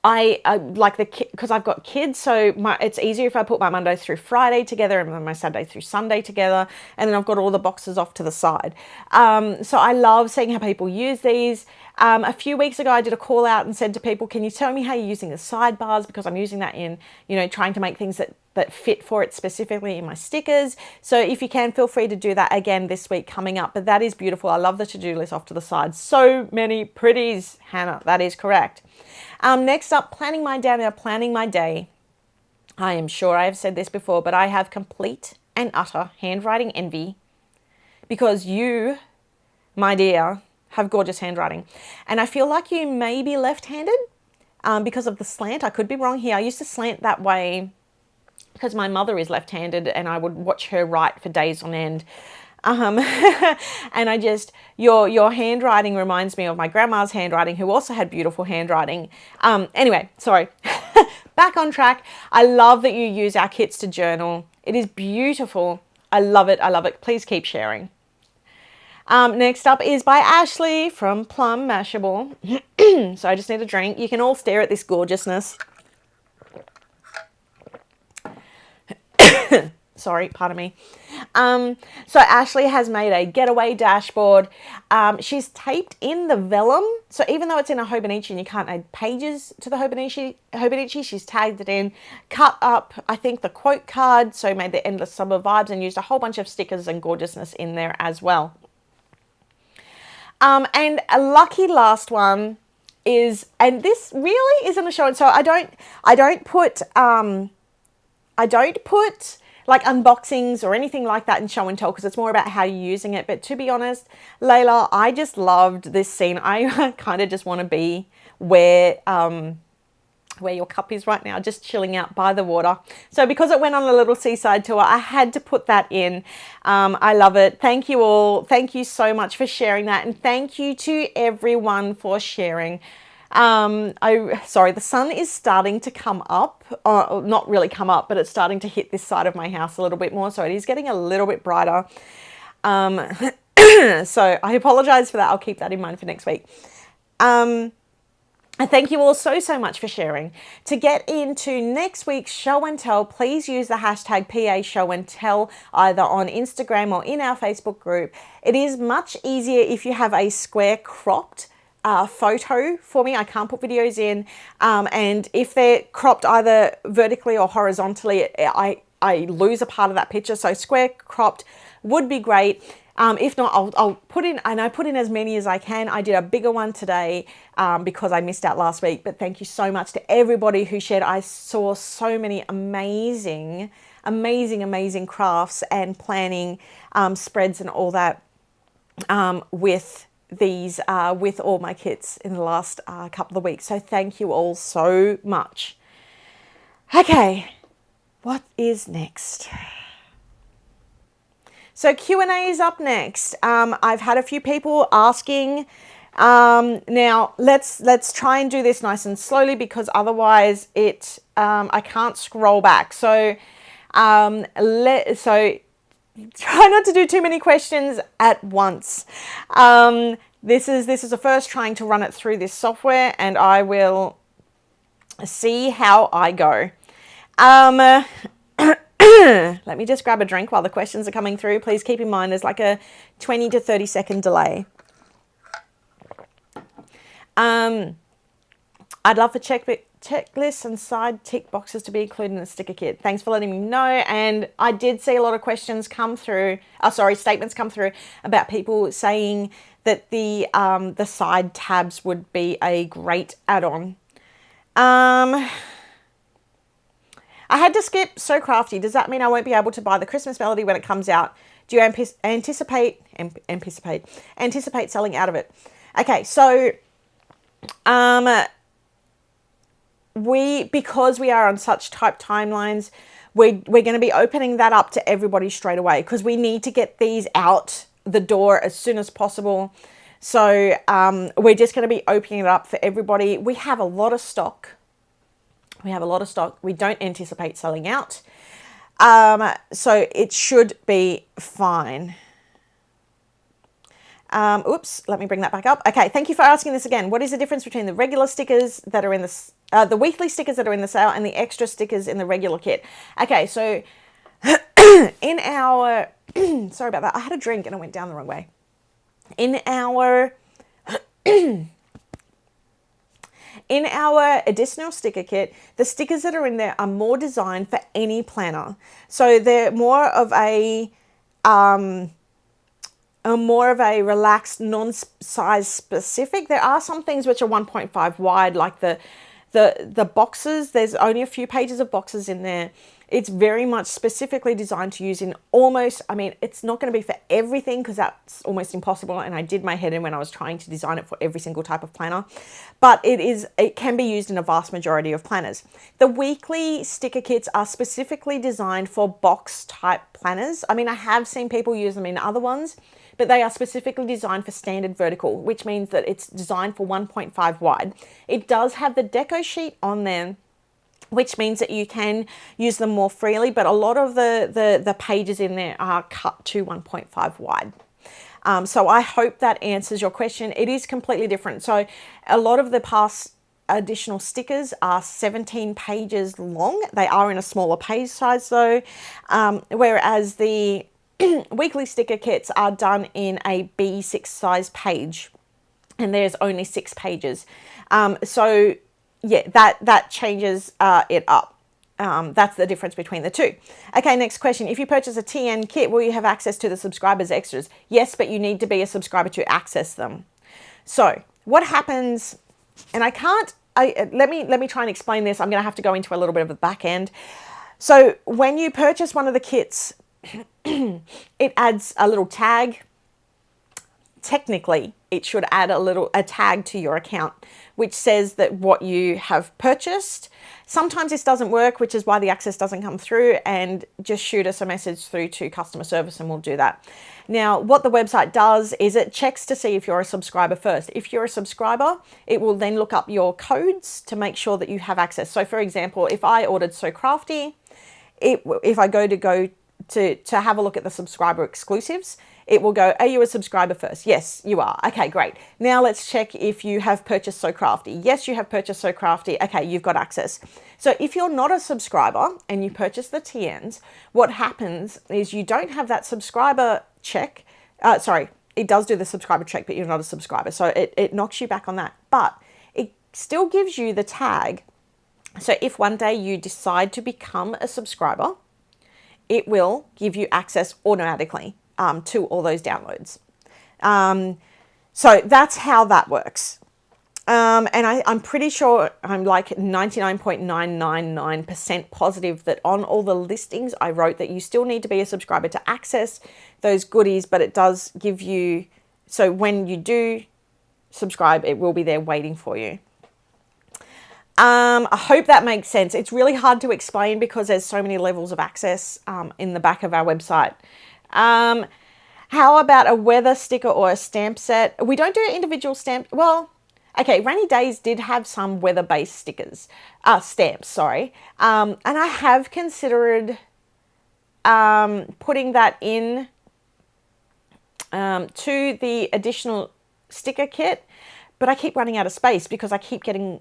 I like because I've got kids, so it's easier if I put my Monday through Friday together and then my Saturday through Sunday together, and then I've got all the boxes off to the side. So I love seeing how people use these. A few weeks ago, I did a call out and said to people, can you tell me how you're using the sidebars? Because I'm using that in, you know, trying to make things that fit for it specifically in my stickers. So if you can, feel free to do that again this week coming up. But that is beautiful. I love the to-do list off to the side. So many pretties, Hannah. That is correct. Next up, planning my day. Now, planning my day. I am sure I have said this before, but I have complete and utter handwriting envy because you, my dear, have gorgeous handwriting. And I feel like you may be left-handed because of the slant. I could be wrong here. I used to slant that way because my mother is left-handed and I would watch her write for days on end. And I just, your handwriting reminds me of my grandma's handwriting, who also had beautiful handwriting. Anyway, sorry. Back on track. I love that you use our kits to journal. It is beautiful. I love it. I love it. Please keep sharing. Next up is by Ashley from Plum Mashable. So I just need a drink. You can all stare at this gorgeousness. Sorry, pardon me. So Ashley has made a getaway dashboard. She's taped in the vellum. So even though it's in a Hobonichi and you can't add pages to the Hobonichi, she's tagged it in, cut up, I think, the quote card. So made the Endless Summer vibes and used a whole bunch of stickers and gorgeousness in there as well. And a lucky last one is, and this really isn't a show. So I don't put like unboxings or anything like that in show and tell because it's more about how you're using it. But to be honest, Layla, I just loved this scene. I kind of just want to be where your cup is right now, just chilling out by the water. So because it went on a little seaside tour, I had to put that in. I love it. Thank you all. Thank you so much for sharing that. And thank you to everyone for sharing. Sorry, the sun is starting to come up, not really come up, but it's starting to hit this side of my house a little bit more. So it is getting a little bit brighter. So I apologize for that. I'll keep that in mind for next week. And thank you all so much for sharing. To get into next week's show and tell, please use the hashtag PA show and tell either on Instagram or in our Facebook group. It is much easier if you have a square cropped photo for me. I can't put videos in, and if they're cropped either vertically or horizontally, I lose a part of that picture. So square cropped would be great. If not, I'll put in, and I put in as many as I can. I did a bigger one today because I missed out last week, but thank you so much to everybody who shared. I saw so many amazing crafts and planning spreads and all that with all my kits in the last couple of weeks. So thank you all so much. Okay, what is next? So Q&A is up next. I've had a few people asking. Now let's try and do this nice and slowly because otherwise I can't scroll back. So try not to do too many questions at once. This is the first trying to run it through this software, and I will see how I go. Let me just grab a drink while the questions are coming through. Please keep in mind there's like a 20 to 30 second delay. I'd love for checklists and side tick boxes to be included in the sticker kit. Thanks for letting me know. And I did see a lot of questions come through, statements come through about people saying that the side tabs would be a great add-on. I had to skip So Crafty. Does that mean I won't be able to buy the Christmas Melody when it comes out? Do you anticipate selling out of it? Okay, so because we are on such tight timelines, we're going to be opening that up to everybody straight away because we need to get these out the door as soon as possible. So we're just going to be opening it up for everybody. We have a lot of stock. We don't anticipate selling out. So it should be fine. Oops, let me bring that back up. Okay, thank you for asking this again. What is the difference between the regular stickers that are in the weekly stickers that are in the sale and the extra stickers in the regular kit? Okay, so in our, sorry about that. I had a drink and I went down the wrong way. In our additional sticker kit, the stickers that are in there are more designed for any planner. So they're more of a relaxed, non-size specific. There are some things which are 1.5 wide, like the boxes. There's only a few pages of boxes in there. It's very much specifically designed to use in almost, I mean, it's not going to be for everything because that's almost impossible. And I did my head in when I was trying to design it for every single type of planner, but it can be used in a vast majority of planners. The weekly sticker kits are specifically designed for box type planners. I mean, I have seen people use them in other ones, but they are specifically designed for standard vertical, which means that it's designed for 1.5 wide. It does have the deco sheet on there, which means that you can use them more freely, but a lot of the pages in there are cut to 1.5 wide. So I hope that answers your question. It is completely different. So a lot of the past additional stickers are 17 pages long. They are in a smaller page size though, whereas the weekly sticker kits are done in a B6 size page, and there's only 6 pages. So yeah, that changes it up. That's the difference between the two. Okay, next question. If you purchase a TN kit, will you have access to the subscribers extras? Yes, but you need to be a subscriber to access them. So what happens, and let me try and explain this. I'm going to have to go into a little bit of the back end. So when you purchase one of the kits, it adds a little tag. Technically, it should add a tag to your account, which says that what you have purchased. Sometimes this doesn't work, which is why the access doesn't come through, and just shoot us a message through to customer service and we'll do that. Now, what the website does is it checks to see if you're a subscriber first. If you're a subscriber, it will then look up your codes to make sure that you have access. So for example, if I ordered So Crafty, if I go to have a look at the subscriber exclusives, it will go, are you a subscriber first? Yes, you are. Okay, great. Now let's check if you have purchased So Crafty. Yes, you have purchased So Crafty. Okay, you've got access. So if you're not a subscriber and you purchase the TNs, what happens is you don't have that subscriber check. It does do the subscriber check, but you're not a subscriber. So it knocks you back on that. But it still gives you the tag. So if one day you decide to become a subscriber, it will give you access automatically to all those downloads. So that's how that works. And I'm pretty sure, I'm like 99.999% positive that on all the listings I wrote that you still need to be a subscriber to access those goodies, but it does give you, so when you do subscribe, it will be there waiting for you. I hope that makes sense. It's really hard to explain because there's so many levels of access in the back of our website. How about a weather sticker or a stamp set? We don't do individual stamp. Well, okay, Rainy Days did have some weather-based stickers, stamps, sorry. And I have considered putting that in to the additional sticker kit, but I keep running out of space because I keep getting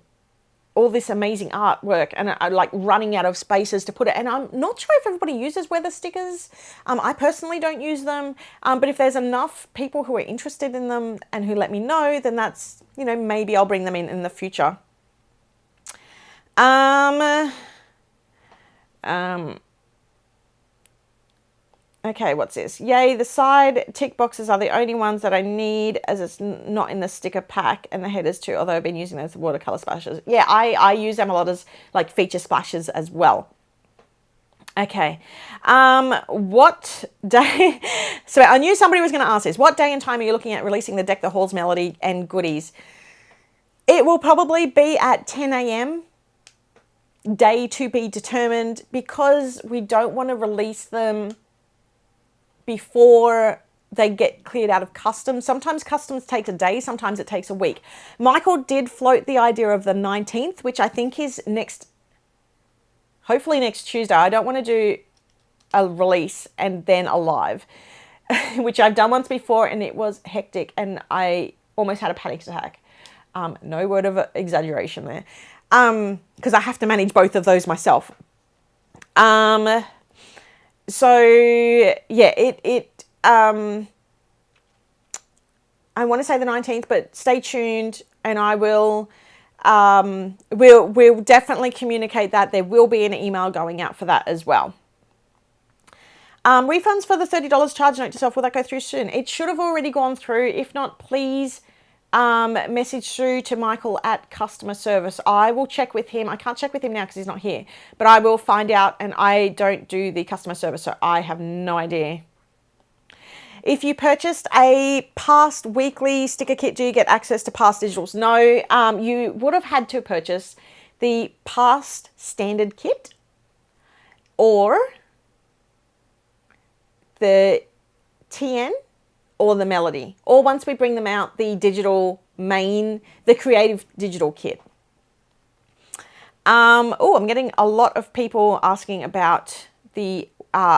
all this amazing artwork and I like running out of spaces to put it. And I'm not sure if everybody uses weather stickers. I personally don't use them. But if there's enough people who are interested in them and who let me know, then that's, you know, maybe I'll bring them in the future. Okay, what's this? Yay, the side tick boxes are the only ones that I need as it's not in the sticker pack, and the headers too, although I've been using those watercolor splashes. Yeah, I use them a lot as like feature splashes as well. Okay. What day? So I knew somebody was going to ask this. What day and time are you looking at releasing the Deck the Halls melody and goodies? It will probably be at 10 a.m. Day to be determined, because we don't want to release them before they get cleared out of customs. Sometimes customs takes a day, sometimes it takes a week. Michael did float the idea of the 19th, which I think is hopefully next Tuesday. I don't want to do a release and then a live, which I've done once before and it was hectic and I almost had a panic attack. No word of exaggeration there. Because I have to manage both of those myself. So yeah, I want to say the 19th, but stay tuned and I will, we'll definitely communicate that. There will be an email going out for that as well. Refunds for the $30 charge note to self, will that go through soon? It should have already gone through. If not, please message through to Michael at customer service. I will check with him. I can't check with him now because he's not here, but I will find out, and I don't do the customer service, so I have no idea. If you purchased a past weekly sticker kit, do you get access to past digitals? No, you would have had to purchase the past standard kit or the TN or the melody, or once we bring them out, the digital the creative digital kit. Oh, I'm getting a lot of people asking about the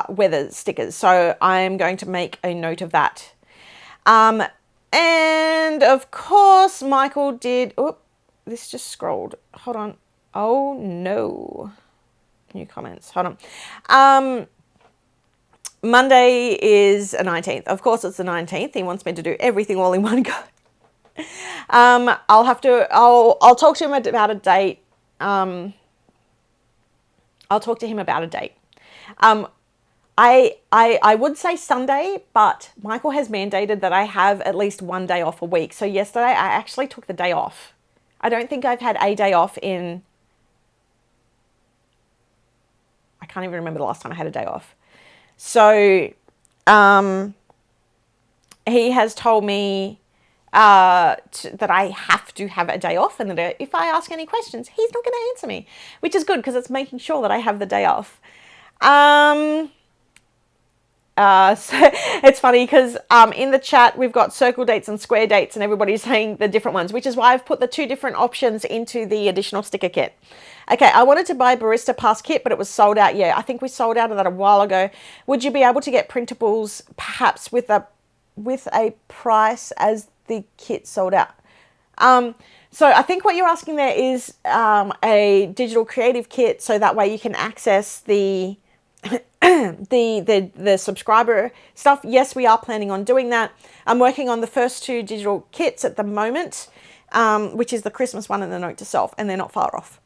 weather stickers, so I'm going to make a note of that. And of course, Michael did, oh, this just scrolled. Hold on. Oh no. New comments. Hold on. Monday is the 19th. Of course, it's the 19th. He wants me to do everything all in one go. I'll talk to him about a date. I'll talk to him about a date. I would say Sunday, but Michael has mandated that I have at least one day off a week. So yesterday I actually took the day off. I don't think I've had a day off in, I can't even remember the last time I had a day off. So he has told me that I have to have a day off, and that if I ask any questions, he's not going to answer me, which is good because it's making sure that I have the day off. So it's funny because in the chat we've got circle dates and square dates and everybody's saying the different ones, which is why I've put the two different options into the additional sticker kit. Okay, I wanted to buy Barista Pass kit, but it was sold out. Yeah, I think we sold out of that a while ago. Would you be able to get printables perhaps with a price as the kit sold out? So I think what you're asking there is a digital creative kit, so that way you can access the the subscriber stuff. Yes, we are planning on doing that. I'm working on the first two digital kits at the moment, which is the Christmas one and the note to self, and they're not far off.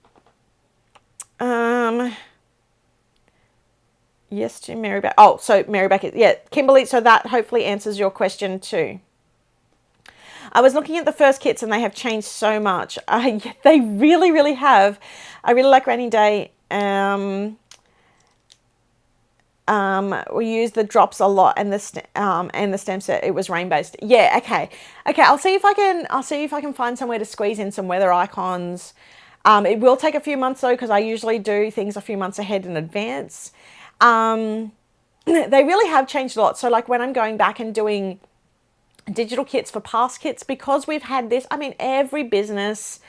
Yes to Mary Beck. Oh, so Mary Beck, yeah, Kimberly, so that hopefully answers your question too. I was looking at the first kits and they have changed so much. They really, really have. I really like Rainy Day. We use the drops a lot, and the stem set, it was rain based. Yeah, okay. I'll see if I can find somewhere to squeeze in some weather icons. It will take a few months though, because I usually do things a few months ahead in advance. They really have changed a lot. So like when I'm going back and doing digital kits for past kits, because we've had this, I mean, every business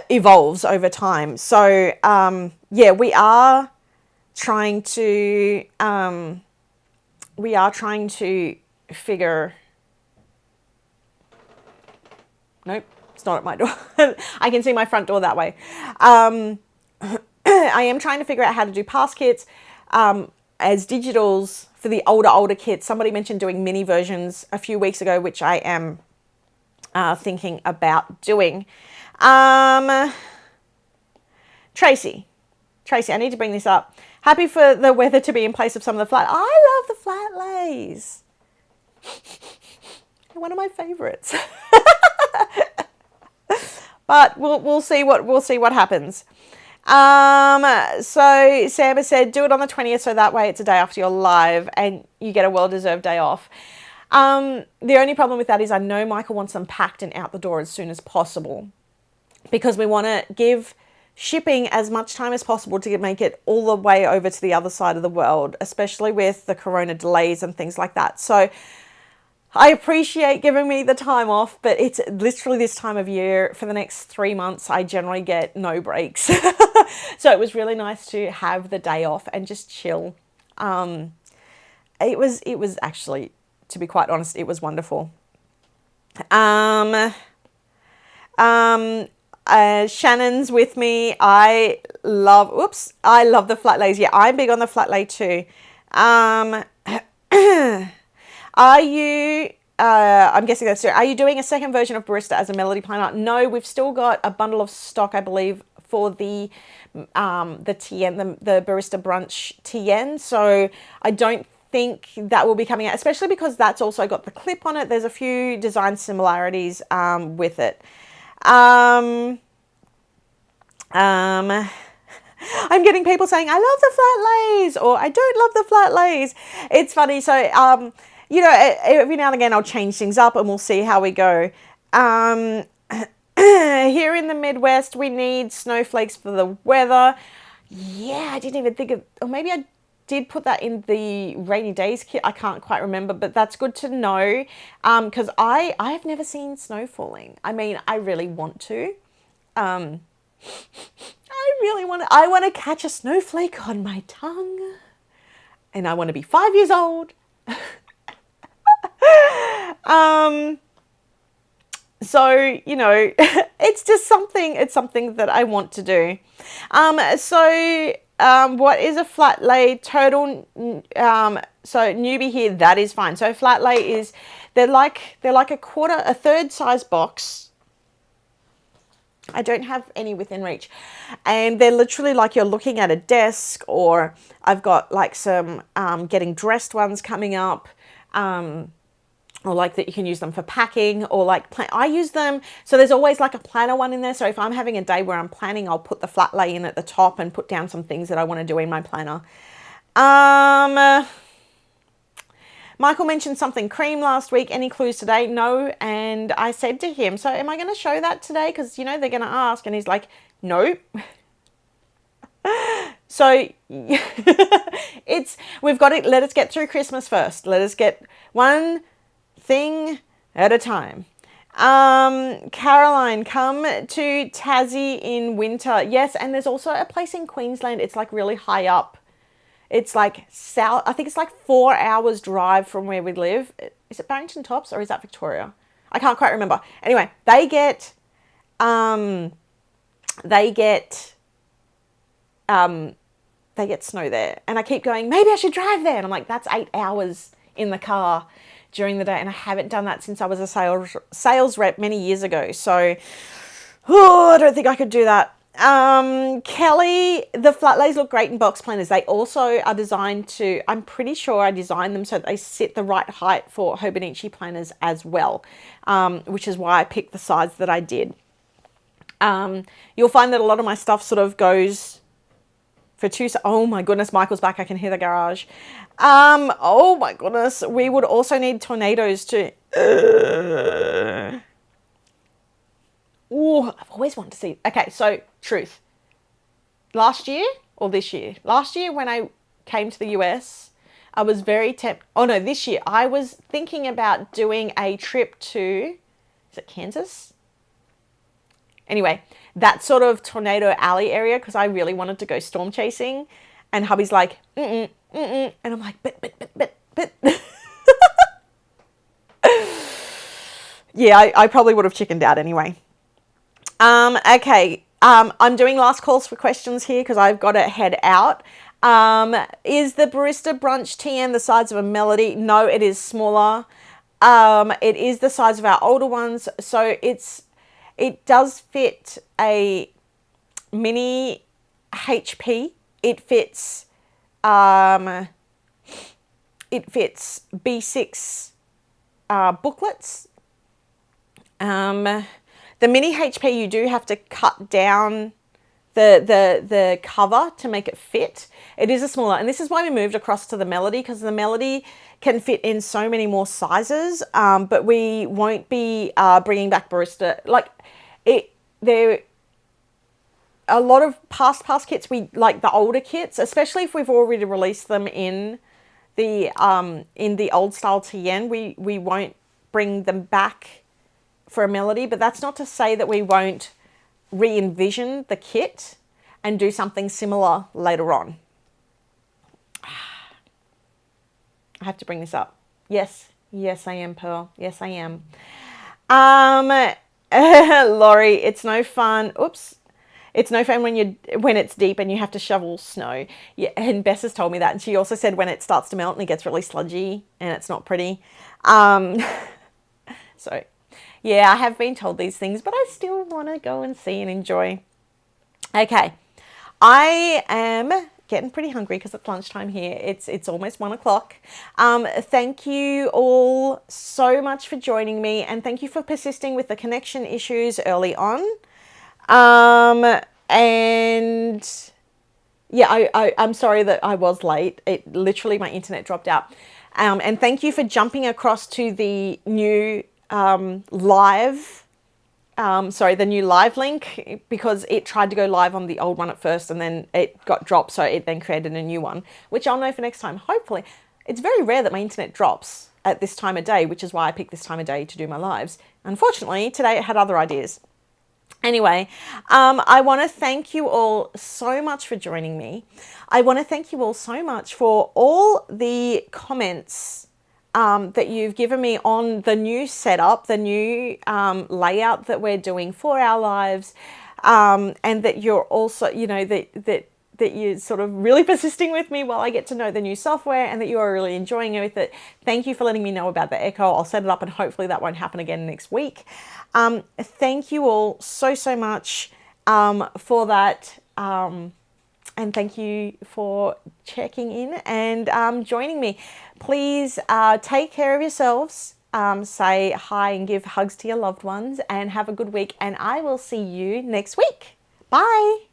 evolves over time. So yeah, we are trying to figure, nope, it's not at my door. I can see my front door that way. I am trying to figure out how to do past kits as digitals for the older kits. Somebody mentioned doing mini versions a few weeks ago, which I am thinking about doing. Tracy, I need to bring this up. Happy for the weather to be in place of some of the flat. I love the flat lays. One of my favorites. But we'll see what happens. So Sam has said, do it on the 20th, so that way it's a day after you're live and you get a well-deserved day off. The only problem with that is I know Michael wants them packed and out the door as soon as possible, because we want to give shipping as much time as possible to make it all the way over to the other side of the world, especially with the corona delays and things like that. So I appreciate giving me the time off, but it's literally this time of year for the next 3 months, I generally get no breaks. So it was really nice to have the day off and just chill. It was actually, to be quite honest, it was wonderful. Shannon's with me. I love the flat lays. Yeah, I'm big on the flat lay too. Are you, I'm guessing that's true. Are you doing a second version of Barista as a melody planner? No, we've still got a bundle of stock, I believe, for the TN, the Barista Brunch TN. So I don't think that will be coming out, especially because that's also got the clip on it. There's a few design similarities with it. I'm getting people saying, I love the flat lays, or I don't love the flat lays. It's funny. So, you know, every now and again I'll change things up and we'll see how we go. Here in the Midwest, we need snowflakes for the weather. Yeah, I didn't even think of, or maybe I did put that in the rainy days kit. I can't quite remember, but that's good to know, because I've never seen snow falling. I mean, I really want to. I want to catch a snowflake on my tongue, and I want to be 5 years old. So, you know, it's just something, it's something that I want to do. What is a flat lay total? So newbie here, that is fine. So flat lay is, they're like a third size box. I don't have any within reach, and they're literally like you're looking at a desk, or I've got like some getting dressed ones coming up, or like that you can use them for packing, or like I use them. So there's always like a planner one in there. So if I'm having a day where I'm planning, I'll put the flat lay in at the top and put down some things that I want to do in my planner. Michael mentioned something cream last week. Any clues today? No. And I said to him, so am I going to show that today? Because, you know, they're going to ask. And he's like, nope. So we've got to, let us get through Christmas first. Let us get one thing at a time. Caroline, come to Tassie in winter. Yes, and there's also a place in Queensland. It's like really high up. It's like south, I think it's like 4 hours drive from where we live. Is it Barrington Tops or is that Victoria? I can't quite remember. Anyway, they get snow there. And I keep going, maybe I should drive there. And I'm like, that's 8 hours in the car during the day. And I haven't done that since I was a sales rep many years ago. So, I don't think I could do that. Kelly, the flat lays look great in box planners. They also are designed to, I'm pretty sure I designed them so that they sit the right height for Hobonichi planners as well, which is why I picked the size that I did. You'll find that a lot of my stuff sort of goes for two. Oh my goodness, Michael's back. I can hear the garage. Oh my goodness. We would also need tornadoes to... Oh, I've always wanted to see. Okay, so truth. Last year or this year? Last year when I came to the US, I was very tempted. Oh no, this year I was thinking about doing a trip to, is it Kansas? Anyway, that sort of Tornado Alley area, because I really wanted to go storm chasing. And hubby's like, and I'm like, but. Yeah, I probably would have chickened out anyway. Okay, I'm doing last calls for questions here because I've got to head out. Is the Barista Brunch TN the size of a Melody? No, it is smaller. It is the size of our older ones, so it does fit a mini HP. It fits B6 booklets. The mini HP, you do have to cut down the cover to make it fit. It is a smaller, and this is why we moved across to the Melody, because the Melody can fit in so many more sizes. But we won't be bringing back Barista. Like there a lot of past kits, we like the older kits, especially if we've already released them in the old style Tien. We won't bring them back for a Melody, but that's not to say that we won't re-envision the kit and do something similar later on. I have to bring this up. Yes, I am, Pearl. Yes, I am. Laurie, it's no fun. Oops. It's no fun when it's deep and you have to shovel snow. Yeah, and Bess has told me that, and she also said when it starts to melt and it gets really sludgy and it's not pretty. So yeah, I have been told these things, but I still want to go and see and enjoy. Okay, I am getting pretty hungry because it's lunchtime here. It's almost 1 o'clock. Thank you all so much for joining me, and thank you for persisting with the connection issues early on. And yeah, I'm sorry that I was late. It literally, my internet dropped out. And thank you for jumping across to the new live, the new live link, because it tried to go live on the old one at first and then it got dropped. So it then created a new one, which I'll know for next time. Hopefully, it's very rare that my internet drops at this time of day, which is why I picked this time of day to do my lives. Unfortunately, today it had other ideas. Anyway, I want to thank you all so much for joining me. I want to thank you all so much for all the comments that you've given me on the new setup, the new layout that we're doing for our lives, and that you're also, you know, that you're sort of really persisting with me while I get to know the new software, and that you are really enjoying it with it. Thank you for letting me know about the echo. I'll set it up and hopefully that won't happen again next week. Thank you all so much for that. And thank you for checking in and joining me. Please take care of yourselves. Say hi and give hugs to your loved ones, and have a good week. And I will see you next week. Bye.